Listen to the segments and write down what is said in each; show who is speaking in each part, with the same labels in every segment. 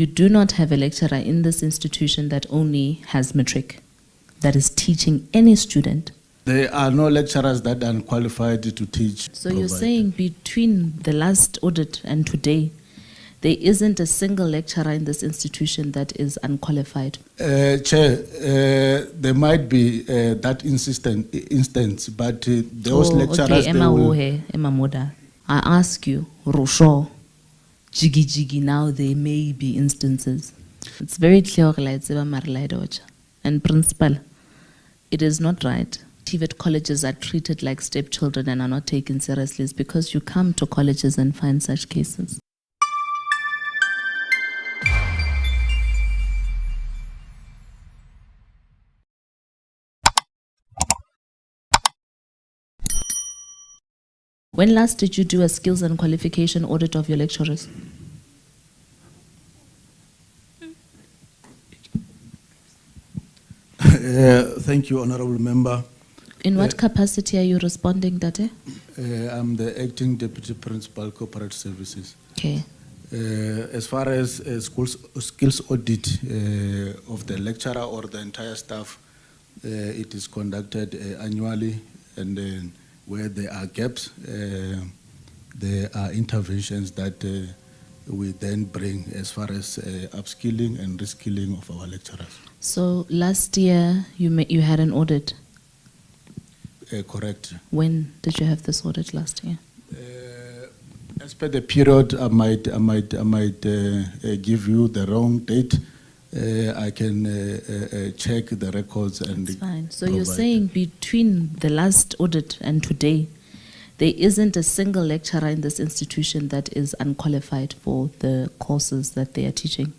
Speaker 1: You do not have a lecturer in this institution that only has MATRIC, that is teaching any student.
Speaker 2: There are no lecturers that are qualified to teach.
Speaker 1: So you're saying between the last audit and today, there isn't a single lecturer in this institution that is unqualified?
Speaker 2: Chair, there might be that instance, but those lecturers...
Speaker 1: Okay, Emma Moda. I ask you, Rosho, Jigi, now there may be instances. It's very clear, and principal, it is not right. TVET colleges are treated like stepchildren and are not taken seriously. It's because you come to colleges and find such cases. When last did you do a skills and qualification audit of your lecturers?
Speaker 2: Thank you, Honorable Member.
Speaker 1: In what capacity are you responding, Date?
Speaker 2: I'm the Acting Deputy Principal, Corporate Services.
Speaker 1: Okay.
Speaker 2: As far as skills audit of the lecturer or the entire staff, it is conducted annually, and then where there are gaps, there are interventions that we then bring as far as upskilling and reskilling of our lecturers.
Speaker 1: So last year you had an audit?
Speaker 2: Correct.
Speaker 1: When did you have this audit last year?
Speaker 2: As per the period, I might give you the wrong date. I can check the records and...
Speaker 1: That's fine. So you're saying between the last audit and today, there isn't a single lecturer in this institution that is unqualified for the courses that they are teaching?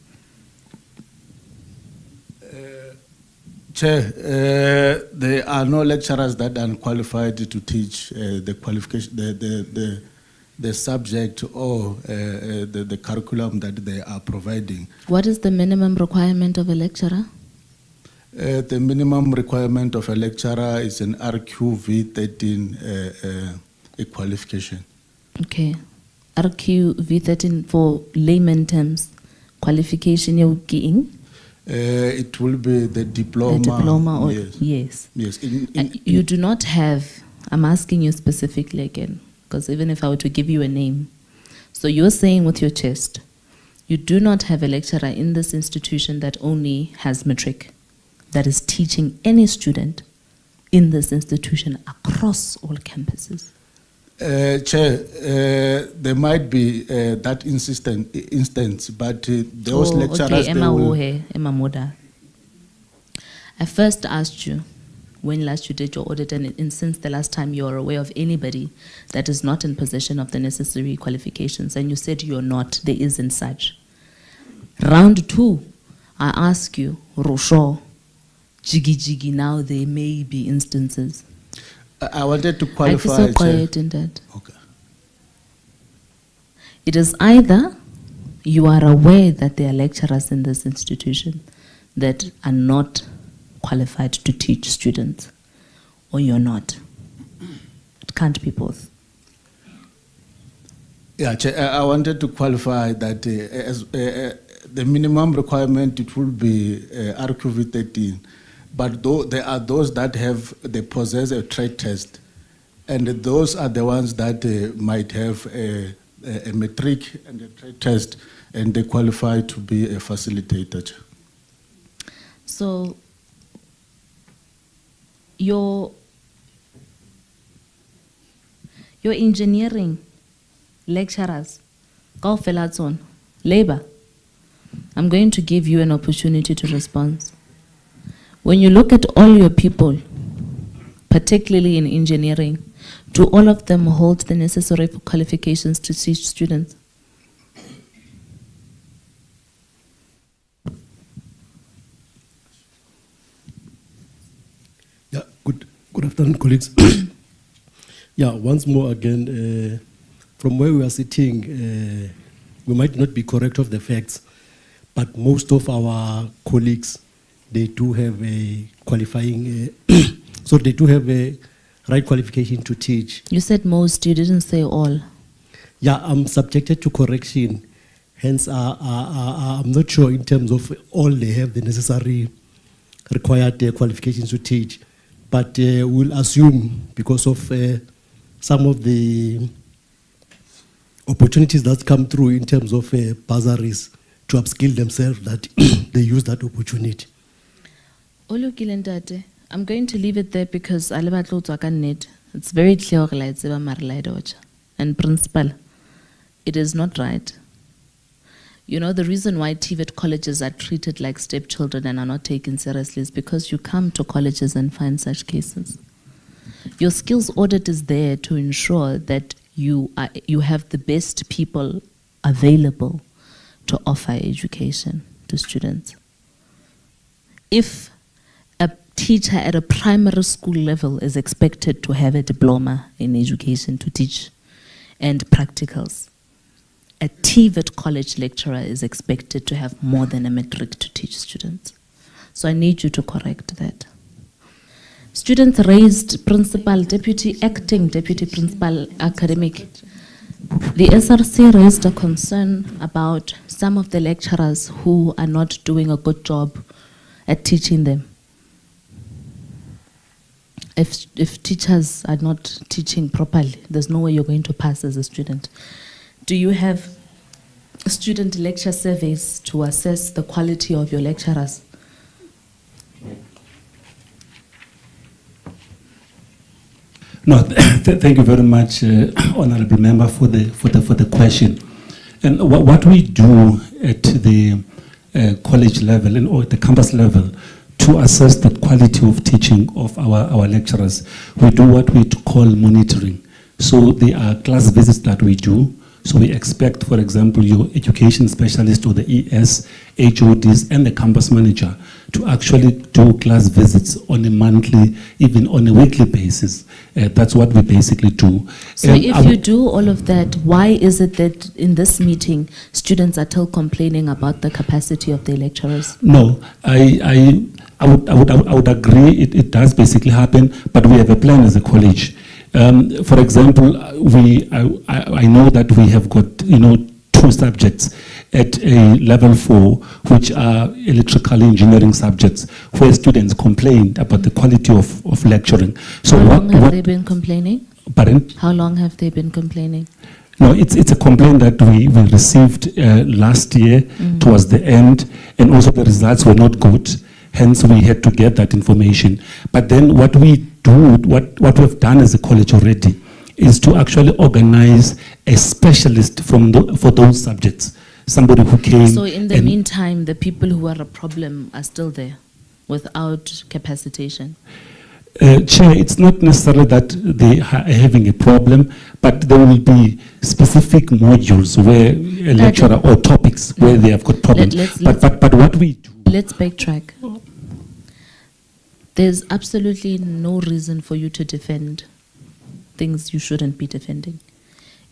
Speaker 2: Chair, there are no lecturers that are qualified to teach the qualification, the subject or the curriculum that they are providing.
Speaker 1: What is the minimum requirement of a lecturer?
Speaker 2: The minimum requirement of a lecturer is an RQV13 qualification.
Speaker 1: Okay. RQV13 for layman terms. Qualification you're getting?
Speaker 2: It will be the diploma.
Speaker 1: The diploma, or
Speaker 2: yes. Yes.
Speaker 1: You do not have, I'm asking you specifically again, because even if I were to give you a name, so you're saying with your chest, you do not have a lecturer in this institution that only has MATRIC, that is teaching any student in this institution across all campuses?
Speaker 2: Chair, there might be that instance, but those lecturers...
Speaker 1: Okay, Emma Moda. I first asked you when last you did your audit, and since the last time you are aware of anybody that is not in possession of the necessary qualifications, and you said you're not, there isn't such. Round 2, I ask you, Rosho, Jigi, now there may be instances.
Speaker 2: I wanted to qualify.
Speaker 1: I feel so quiet in that.
Speaker 2: Okay.
Speaker 1: It is either you are aware that there are lecturers in this institution that are not qualified to teach students, or you're not. It can't be both.
Speaker 2: Yeah, I wanted to qualify that as the minimum requirement, it will be RQV 13. But there are those that they possess a trade test, and those are the ones that might have a MATRIC and a trade test, and they qualify to be a facilitator.
Speaker 1: So your engineering lecturers, labor, I'm going to give you an opportunity to respond. When you look at all your people, particularly in engineering, do all of them hold the necessary qualifications to teach students?
Speaker 3: Yeah, good afternoon, colleagues. Yeah, once more again, from where we are sitting, we might not be correct of the facts, but most of our colleagues, they do have a qualifying, so they do have a right qualification to teach.
Speaker 1: You said most, you didn't say all.
Speaker 3: Yeah, I'm subjected to correction. Hence, I'm not sure in terms of all they have the necessary required qualifications to teach. But we'll assume because of some of the opportunities that come through in terms of bursaries to upskill themselves, that they use that opportunity.
Speaker 1: I'm going to leave it there because it's very clear and principal, it is not right. You know, the reason why TVET colleges are treated like stepchildren and are not taken seriously is because you come to colleges and find such cases. Your skills audit is there to ensure that you have the best people available to offer education to students. If a teacher at a primary school level is expected to have a diploma in education to teach and practicals, a TVET college lecturer is expected to have more than a MATRIC to teach students. So I need you to correct that. Students raised principal, acting deputy principal, academic. The SRC raised a concern about some of the lecturers who are not doing a good job at teaching them. If teachers are not teaching properly, there's no way you're going to pass as a student. Do you have student lecture surveys to assess the quality of your lecturers?
Speaker 4: No, thank you very much, Honourable Member, for the question. And what we do at the college level or at the campus level to assess the quality of teaching of our lecturers, we do what we call monitoring. So there are class visits that we do. So we expect, for example, your education specialist or the ES, HODs, and the campus manager to actually do class visits on a monthly, even on a weekly basis. That's what we basically do.
Speaker 1: So if you do all of that, why is it that in this meeting, students are still complaining about the capacity of their lecturers?
Speaker 4: No, I would agree it does basically happen, but we have a plan as a college. For example, I know that we have got 2 subjects at a level 4, which are electrical engineering subjects, where students complained about the quality of lecturing. So
Speaker 1: how long have they been complaining?
Speaker 4: Pardon?
Speaker 1: How long have they been complaining?
Speaker 4: No, it's a complaint that we received last year towards the end, and also the results were not good. Hence, we had to get that information. But then what we do, what we've done as a college already, is to actually organize a specialist for those subjects. Somebody who came.
Speaker 1: So in the meantime, the people who are a problem are still there without capacitation?
Speaker 4: Chair, it's not necessarily that they are having a problem, but there will be specific modules where a lecturer or topics where they have got problems. But what we do.
Speaker 1: Let's backtrack. There's absolutely no reason for you to defend things you shouldn't be defending.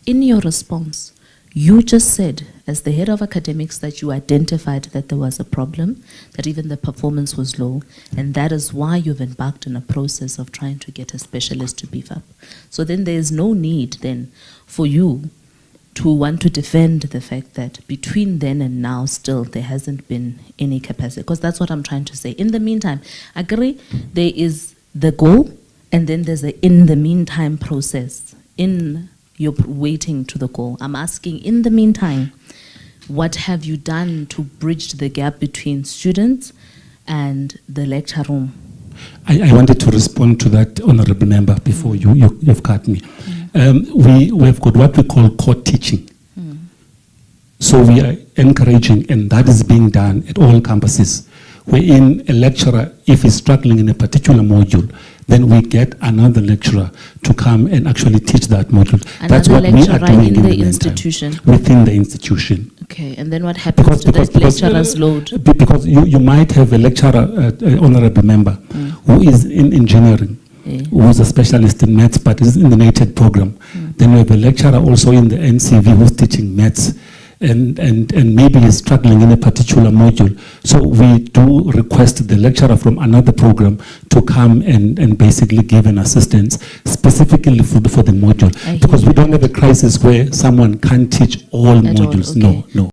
Speaker 1: In your response, you just said, as the head of academics, that you identified that there was a problem, that even the performance was low, and that is why you've embarked on a process of trying to get a specialist to beef up. So then there is no need then for you to want to defend the fact that between then and now still there hasn't been any capacity, because that's what I'm trying to say. In the meantime, I agree there is the goal, and then there's a in the meantime process in your waiting to the goal. I'm asking, in the meantime, what have you done to bridge the gap between students and the lecture room?
Speaker 4: I wanted to respond to that, Honourable Member, before you've cut me. We have got what we call core teaching. So we are encouraging, and that is being done at all campuses, wherein a lecturer, if he's struggling in a particular module, then we get another lecturer to come and actually teach that module. That's what we are doing in the
Speaker 1: institution.
Speaker 4: Within the institution.
Speaker 1: Okay, and then what happens to that lecturer's load?
Speaker 4: Because you might have a lecturer, Honourable Member, who is in engineering, who's a specialist in maths, but is in the NATED program. Then we have a lecturer also in the NCV who's teaching maths, and maybe is struggling in a particular module. So we do request the lecturer from another program to come and basically give an assistance specifically for the module. Because we don't have a crisis where someone can't teach all modules.
Speaker 1: Okay.
Speaker 4: No.